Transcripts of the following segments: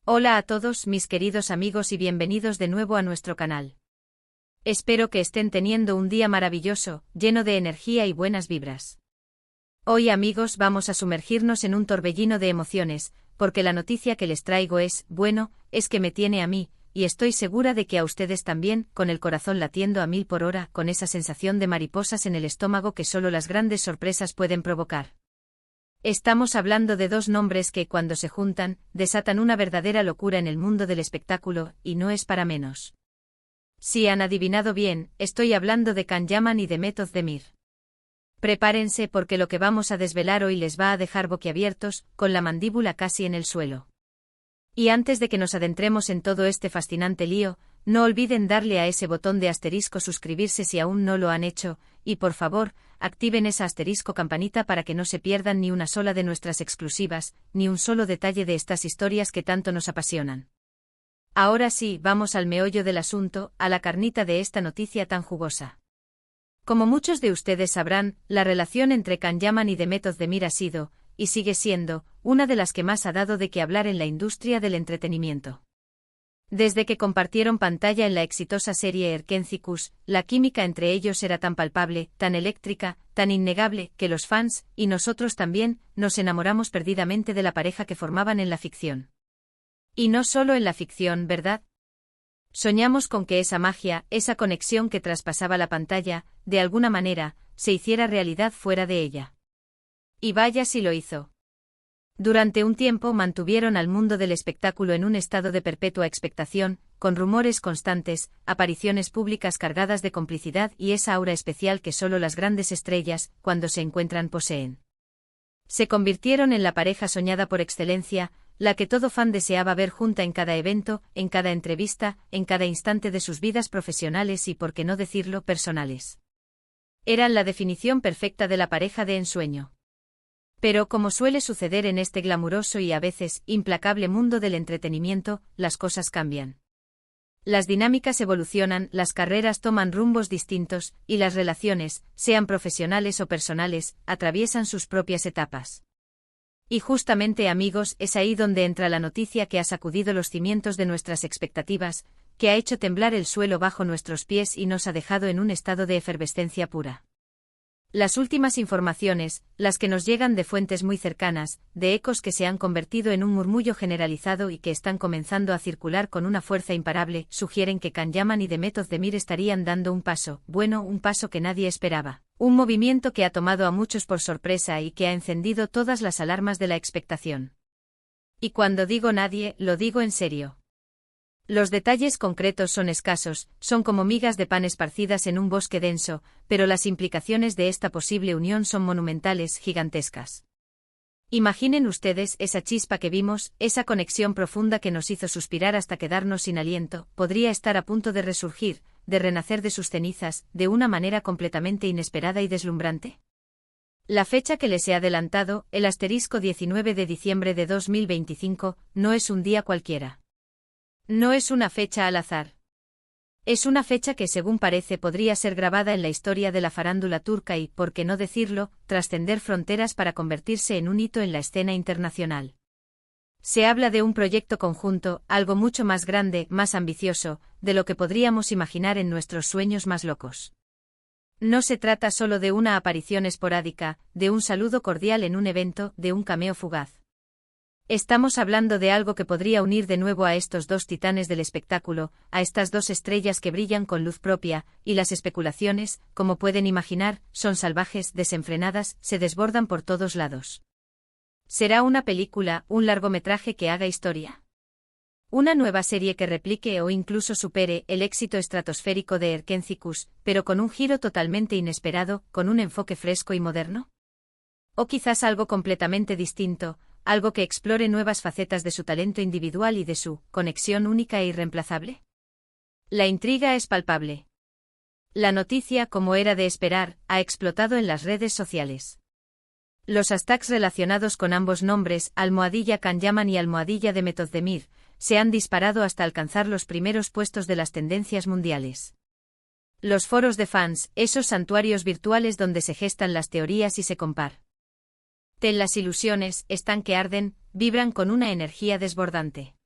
Hola a todos mis queridos amigos y bienvenidos de nuevo a nuestro canal. Espero que estén teniendo un día maravilloso, lleno de energía y buenas vibras. Hoy amigos vamos a sumergirnos en un torbellino de emociones, porque la noticia que les traigo es que me tiene a mí, y estoy segura de que a ustedes también, con el corazón latiendo a 1000 por hora, con esa sensación de mariposas en el estómago que solo las grandes sorpresas pueden provocar. Estamos hablando de dos nombres que, cuando se juntan, desatan una verdadera locura en el mundo del espectáculo, y no es para menos. Si han adivinado bien, estoy hablando de Can Yaman y de Method Demir. Prepárense porque lo que vamos a desvelar hoy les va a dejar boquiabiertos, con la mandíbula casi en el suelo. Y antes de que nos adentremos en todo este fascinante lío, no olviden darle a ese botón de asterisco suscribirse si aún no lo han hecho, y por favor, activen esa asterisco campanita para que no se pierdan ni una sola de nuestras exclusivas, ni un solo detalle de estas historias que tanto nos apasionan. Ahora sí, vamos al meollo del asunto, a la carnita de esta noticia tan jugosa. Como muchos de ustedes sabrán, la relación entre Can Yaman y Method Demir ha sido, y sigue siendo, una de las que más ha dado de qué hablar en la industria del entretenimiento. Desde que compartieron pantalla en la exitosa serie Erkencikus, la química entre ellos era tan palpable, tan eléctrica, tan innegable, que los fans, y nosotros también, nos enamoramos perdidamente de la pareja que formaban en la ficción. Y no solo en la ficción, ¿verdad? Soñamos con que esa magia, esa conexión que traspasaba la pantalla, de alguna manera, se hiciera realidad fuera de ella. Y vaya si lo hizo. Durante un tiempo mantuvieron al mundo del espectáculo en un estado de perpetua expectación, con rumores constantes, apariciones públicas cargadas de complicidad y esa aura especial que solo las grandes estrellas, cuando se encuentran, poseen. Se convirtieron en la pareja soñada por excelencia, la que todo fan deseaba ver junta en cada evento, en cada entrevista, en cada instante de sus vidas profesionales y, por qué no decirlo, personales. Eran la definición perfecta de la pareja de ensueño. Pero como suele suceder en este glamuroso y a veces implacable mundo del entretenimiento, las cosas cambian. Las dinámicas evolucionan, las carreras toman rumbos distintos, y las relaciones, sean profesionales o personales, atraviesan sus propias etapas. Y justamente amigos, es ahí donde entra la noticia que ha sacudido los cimientos de nuestras expectativas, que ha hecho temblar el suelo bajo nuestros pies y nos ha dejado en un estado de efervescencia pura. Las últimas informaciones, las que nos llegan de fuentes muy cercanas, de ecos que se han convertido en un murmullo generalizado y que están comenzando a circular con una fuerza imparable, sugieren que Can Yaman y Method Demir estarían dando un paso que nadie esperaba. Un movimiento que ha tomado a muchos por sorpresa y que ha encendido todas las alarmas de la expectación. Y cuando digo nadie, lo digo en serio. Los detalles concretos son escasos, son como migas de pan esparcidas en un bosque denso, pero las implicaciones de esta posible unión son monumentales, gigantescas. Imaginen ustedes esa chispa que vimos, esa conexión profunda que nos hizo suspirar hasta quedarnos sin aliento, podría estar a punto de resurgir, de renacer de sus cenizas, de una manera completamente inesperada y deslumbrante. La fecha que les he adelantado, el asterisco 19 de diciembre de 2025, no es un día cualquiera. No es una fecha al azar. Es una fecha que según parece podría ser grabada en la historia de la farándula turca y, por qué no decirlo, trascender fronteras para convertirse en un hito en la escena internacional. Se habla de un proyecto conjunto, algo mucho más grande, más ambicioso, de lo que podríamos imaginar en nuestros sueños más locos. No se trata solo de una aparición esporádica, de un saludo cordial en un evento, de un cameo fugaz. Estamos hablando de algo que podría unir de nuevo a estos dos titanes del espectáculo, a estas dos estrellas que brillan con luz propia, y las especulaciones, como pueden imaginar, son salvajes, desenfrenadas, se desbordan por todos lados. ¿Será una película, un largometraje que haga historia? ¿Una nueva serie que replique o incluso supere el éxito estratosférico de Erkencikus, pero con un giro totalmente inesperado, con un enfoque fresco y moderno? ¿O quizás algo completamente distinto, algo que explore nuevas facetas de su talento individual y de su conexión única e irreemplazable? La intriga es palpable. La noticia, como era de esperar, ha explotado en las redes sociales. Los hashtags relacionados con ambos nombres, #Can Yaman y #Method Demir, se han disparado hasta alcanzar los primeros puestos de las tendencias mundiales. Los foros de fans, esos santuarios virtuales donde se gestan las teorías y se comparten las ilusiones, están que arden, vibran con una energía desbordante.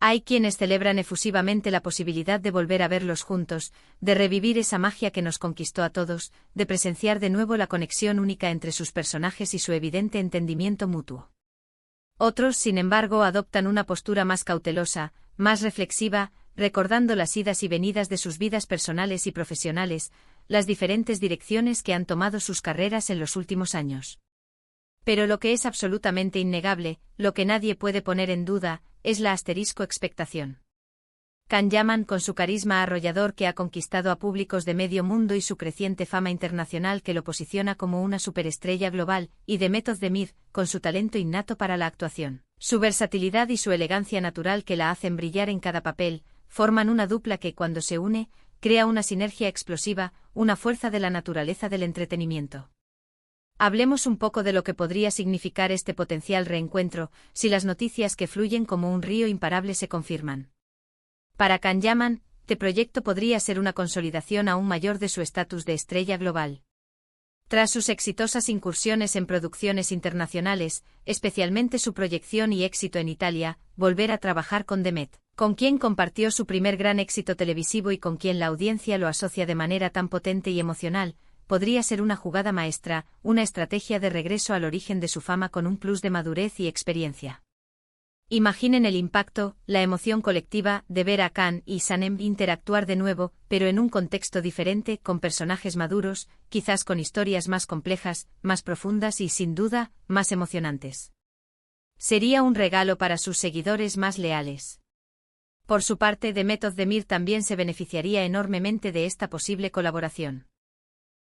Hay quienes celebran efusivamente la posibilidad de volver a verlos juntos, de revivir esa magia que nos conquistó a todos, de presenciar de nuevo la conexión única entre sus personajes y su evidente entendimiento mutuo. Otros, sin embargo, adoptan una postura más cautelosa, más reflexiva, recordando las idas y venidas de sus vidas personales y profesionales, las diferentes direcciones que han tomado sus carreras en los últimos años. Pero lo que es absolutamente innegable, lo que nadie puede poner en duda, es la expectación. Can Yaman, con su carisma arrollador que ha conquistado a públicos de medio mundo y su creciente fama internacional que lo posiciona como una superestrella global, y de Method Demir, con su talento innato para la actuación, su versatilidad y su elegancia natural que la hacen brillar en cada papel, forman una dupla que, cuando se une, crea una sinergia explosiva, una fuerza de la naturaleza del entretenimiento. Hablemos un poco de lo que podría significar este potencial reencuentro, si las noticias que fluyen como un río imparable se confirman. Para Can Yaman, este proyecto podría ser una consolidación aún mayor de su estatus de estrella global. Tras sus exitosas incursiones en producciones internacionales, especialmente su proyección y éxito en Italia, volver a trabajar con Demet, con quien compartió su primer gran éxito televisivo y con quien la audiencia lo asocia de manera tan potente y emocional, podría ser una jugada maestra, una estrategia de regreso al origen de su fama con un plus de madurez y experiencia. Imaginen el impacto, la emoción colectiva, de ver a Can y Sanem interactuar de nuevo, pero en un contexto diferente, con personajes maduros, quizás con historias más complejas, más profundas y, sin duda, más emocionantes. Sería un regalo para sus seguidores más leales. Por su parte, The Method Demir también se beneficiaría enormemente de esta posible colaboración.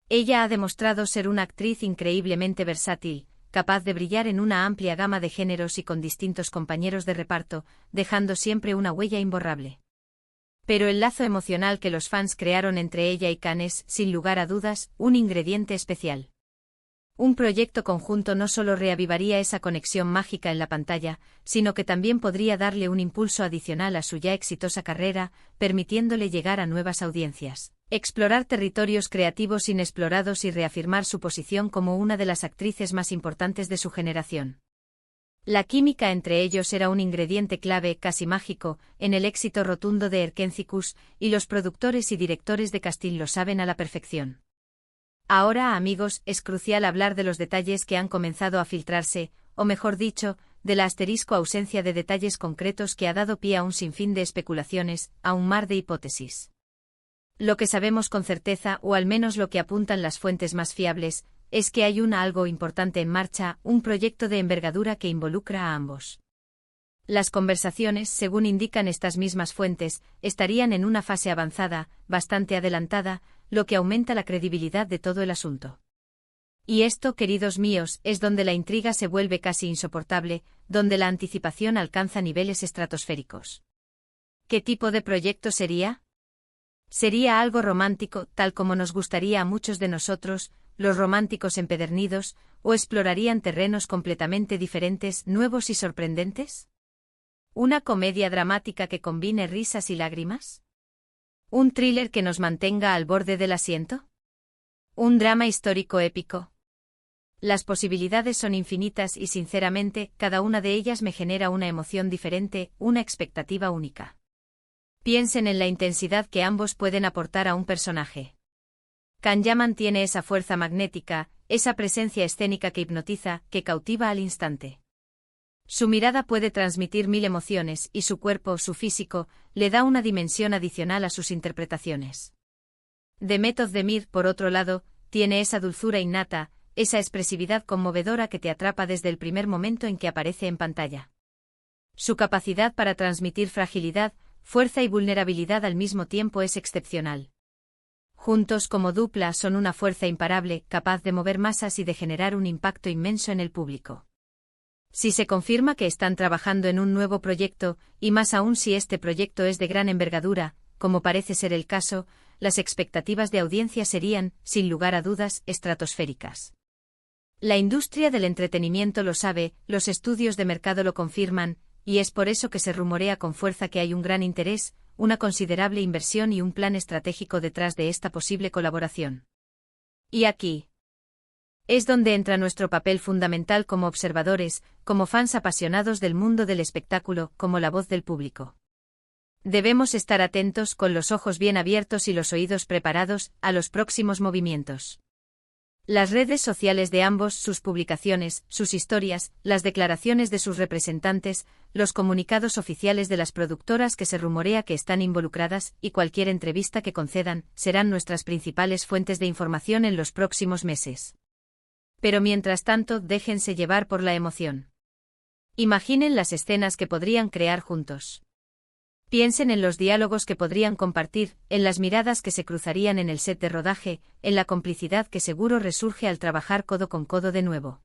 Ella ha demostrado ser una actriz increíblemente versátil, capaz de brillar en una amplia gama de géneros y con distintos compañeros de reparto, dejando siempre una huella imborrable. Pero el lazo emocional que los fans crearon entre ella y Can es, sin lugar a dudas, un ingrediente especial. Un proyecto conjunto no solo reavivaría esa conexión mágica en la pantalla, sino que también podría darle un impulso adicional a su ya exitosa carrera, permitiéndole llegar a nuevas audiencias, explorar territorios creativos inexplorados y reafirmar su posición como una de las actrices más importantes de su generación. La química entre ellos era un ingrediente clave, casi mágico, en el éxito rotundo de Erkencicus, y los productores y directores de casting lo saben a la perfección. Ahora, amigos, es crucial hablar de los detalles que han comenzado a filtrarse, o mejor dicho, de la ausencia de detalles concretos que ha dado pie a un sinfín de especulaciones, a un mar de hipótesis. Lo que sabemos con certeza, o al menos lo que apuntan las fuentes más fiables, es que hay algo importante en marcha, un proyecto de envergadura que involucra a ambos. Las conversaciones, según indican estas mismas fuentes, estarían en una fase avanzada, bastante adelantada, lo que aumenta la credibilidad de todo el asunto. Y esto, queridos míos, es donde la intriga se vuelve casi insoportable, donde la anticipación alcanza niveles estratosféricos. ¿Qué tipo de proyecto sería? Sería algo romántico, tal como nos gustaría a muchos de nosotros, los románticos empedernidos, o explorarían terrenos completamente diferentes, nuevos y sorprendentes? ¿Una comedia dramática que combine risas y lágrimas? ¿Un thriller que nos mantenga al borde del asiento? ¿Un drama histórico épico? Las posibilidades son infinitas y, sinceramente, cada una de ellas me genera una emoción diferente, una expectativa única. Piensen en la intensidad que ambos pueden aportar a un personaje. Can Yaman tiene esa fuerza magnética, esa presencia escénica que hipnotiza, que cautiva al instante. Su mirada puede transmitir mil emociones y su cuerpo, su físico, le da una dimensión adicional a sus interpretaciones. The Method Demir, por otro lado, tiene esa dulzura innata, esa expresividad conmovedora que te atrapa desde el primer momento en que aparece en pantalla. Su capacidad para transmitir fragilidad, fuerza y vulnerabilidad al mismo tiempo es excepcional. Juntos como dupla son una fuerza imparable, capaz de mover masas y de generar un impacto inmenso en el público. Si se confirma que están trabajando en un nuevo proyecto, y más aún si este proyecto es de gran envergadura, como parece ser el caso, las expectativas de audiencia serían, sin lugar a dudas, estratosféricas. La industria del entretenimiento lo sabe, los estudios de mercado lo confirman, y es por eso que se rumorea con fuerza que hay un gran interés, una considerable inversión y un plan estratégico detrás de esta posible colaboración. Y aquí es donde entra nuestro papel fundamental como observadores, como fans apasionados del mundo del espectáculo, como la voz del público. Debemos estar atentos con los ojos bien abiertos y los oídos preparados a los próximos movimientos. Las redes sociales de ambos, sus publicaciones, sus historias, las declaraciones de sus representantes, los comunicados oficiales de las productoras que se rumorea que están involucradas y cualquier entrevista que concedan, serán nuestras principales fuentes de información en los próximos meses. Pero mientras tanto, déjense llevar por la emoción. Imaginen las escenas que podrían crear juntos. Piensen en los diálogos que podrían compartir, en las miradas que se cruzarían en el set de rodaje, en la complicidad que seguro resurge al trabajar codo con codo de nuevo.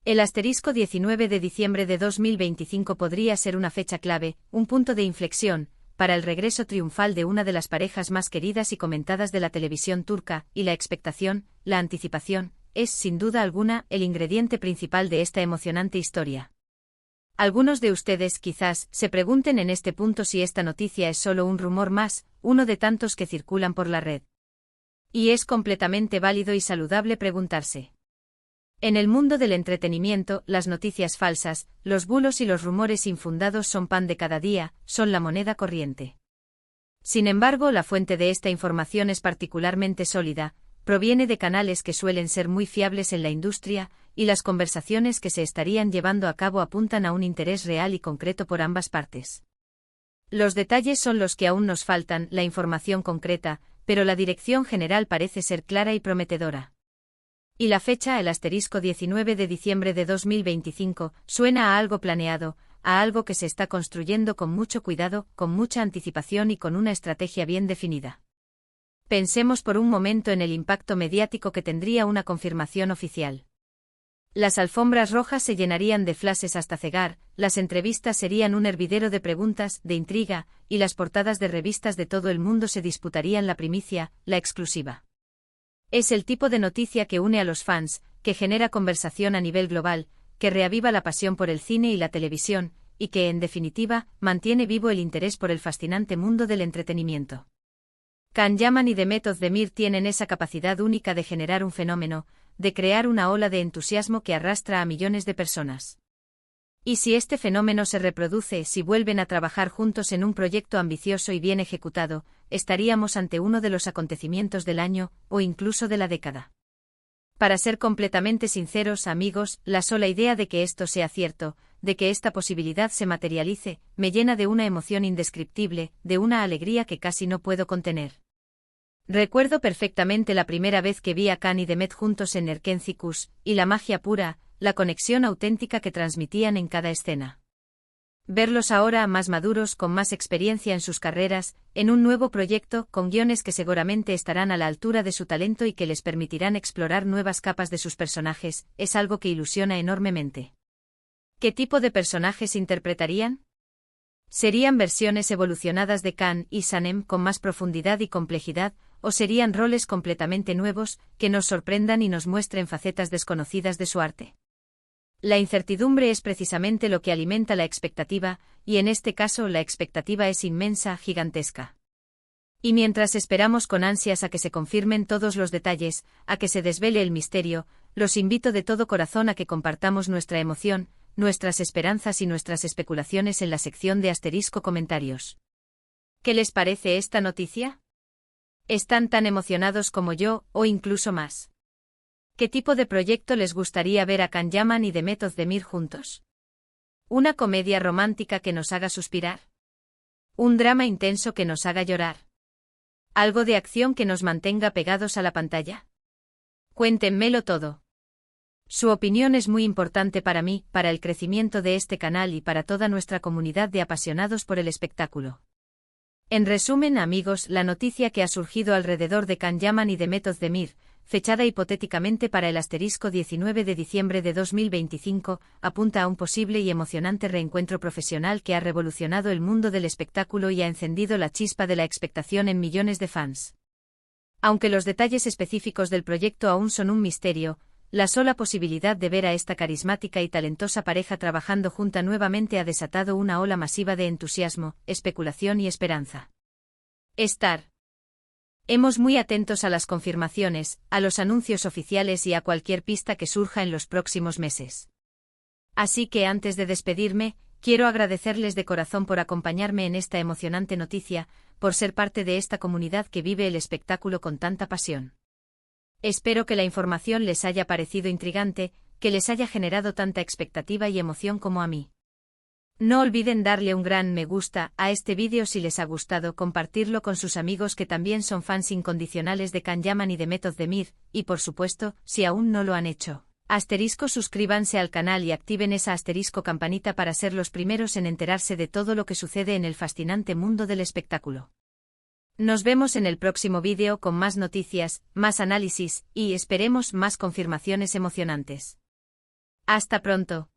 El asterisco 19 de diciembre de 2025 podría ser una fecha clave, un punto de inflexión, para el regreso triunfal de una de las parejas más queridas y comentadas de la televisión turca, y la expectación, la anticipación, es, sin duda alguna, el ingrediente principal de esta emocionante historia. Algunos de ustedes quizás se pregunten en este punto si esta noticia es solo un rumor más, uno de tantos que circulan por la red. Y es completamente válido y saludable preguntarse. En el mundo del entretenimiento, las noticias falsas, los bulos y los rumores infundados son pan de cada día, son la moneda corriente. Sin embargo, la fuente de esta información es particularmente sólida, proviene de canales que suelen ser muy fiables en la industria, y las conversaciones que se estarían llevando a cabo apuntan a un interés real y concreto por ambas partes. Los detalles son los que aún nos faltan, la información concreta, pero la dirección general parece ser clara y prometedora. Y la fecha, el asterisco 19 de diciembre de 2025, suena a algo planeado, a algo que se está construyendo con mucho cuidado, con mucha anticipación y con una estrategia bien definida. Pensemos por un momento en el impacto mediático que tendría una confirmación oficial. Las alfombras rojas se llenarían de flashes hasta cegar, las entrevistas serían un hervidero de preguntas, de intriga, y las portadas de revistas de todo el mundo se disputarían la primicia, la exclusiva. Es el tipo de noticia que une a los fans, que genera conversación a nivel global, que reaviva la pasión por el cine y la televisión, y que, en definitiva, mantiene vivo el interés por el fascinante mundo del entretenimiento. Can Yaman y Demet Özdemir tienen esa capacidad única de generar un fenómeno, de crear una ola de entusiasmo que arrastra a millones de personas. Y si este fenómeno se reproduce, si vuelven a trabajar juntos en un proyecto ambicioso y bien ejecutado, estaríamos ante uno de los acontecimientos del año, o incluso de la década. Para ser completamente sinceros, amigos, la sola idea de que esto sea cierto, de que esta posibilidad se materialice, me llena de una emoción indescriptible, de una alegría que casi no puedo contener. Recuerdo perfectamente la primera vez que vi a Can y Demet juntos en Erkenci-Kuş, y la magia pura, la conexión auténtica que transmitían en cada escena. Verlos ahora más maduros, con más experiencia en sus carreras, en un nuevo proyecto, con guiones que seguramente estarán a la altura de su talento y que les permitirán explorar nuevas capas de sus personajes, es algo que ilusiona enormemente. ¿Qué tipo de personajes interpretarían? ¿Serían versiones evolucionadas de Can y Sanem con más profundidad y complejidad, o serían roles completamente nuevos, que nos sorprendan y nos muestren facetas desconocidas de su arte? La incertidumbre es precisamente lo que alimenta la expectativa, y en este caso la expectativa es inmensa, gigantesca. Y mientras esperamos con ansias a que se confirmen todos los detalles, a que se desvele el misterio, los invito de todo corazón a que compartamos nuestra emoción, nuestras esperanzas y nuestras especulaciones en la sección de asterisco comentarios. ¿Qué les parece esta noticia? ¿Están tan emocionados como yo, o incluso más? ¿Qué tipo de proyecto les gustaría ver a Can Yaman y Demet Özdemir juntos? ¿Una comedia romántica que nos haga suspirar? ¿Un drama intenso que nos haga llorar? ¿Algo de acción que nos mantenga pegados a la pantalla? Cuéntenmelo todo. Su opinión es muy importante para mí, para el crecimiento de este canal y para toda nuestra comunidad de apasionados por el espectáculo. En resumen, amigos, la noticia que ha surgido alrededor de Can Yaman y Demet Özdemir, fechada hipotéticamente para el asterisco 19 de diciembre de 2025, apunta a un posible y emocionante reencuentro profesional que ha revolucionado el mundo del espectáculo y ha encendido la chispa de la expectación en millones de fans. Aunque los detalles específicos del proyecto aún son un misterio, la sola posibilidad de ver a esta carismática y talentosa pareja trabajando junta nuevamente ha desatado una ola masiva de entusiasmo, especulación y esperanza. Hemos muy atentos a las confirmaciones, a los anuncios oficiales y a cualquier pista que surja en los próximos meses. Así que antes de despedirme, Quiero agradecerles de corazón por acompañarme en esta emocionante noticia, por ser parte de esta comunidad que vive el espectáculo con tanta pasión. Espero que la información les haya parecido intrigante, que les haya generado tanta expectativa y emoción como a mí. No olviden darle un gran me gusta a este vídeo si les ha gustado, compartirlo con sus amigos que también son fans incondicionales de Can Yaman y de Method de Mir, y por supuesto, si aún no lo han hecho, suscríbanse al canal y activen esa campanita para ser los primeros en enterarse de todo lo que sucede en el fascinante mundo del espectáculo. Nos vemos en el próximo vídeo con más noticias, más análisis, y esperemos más confirmaciones emocionantes. Hasta pronto.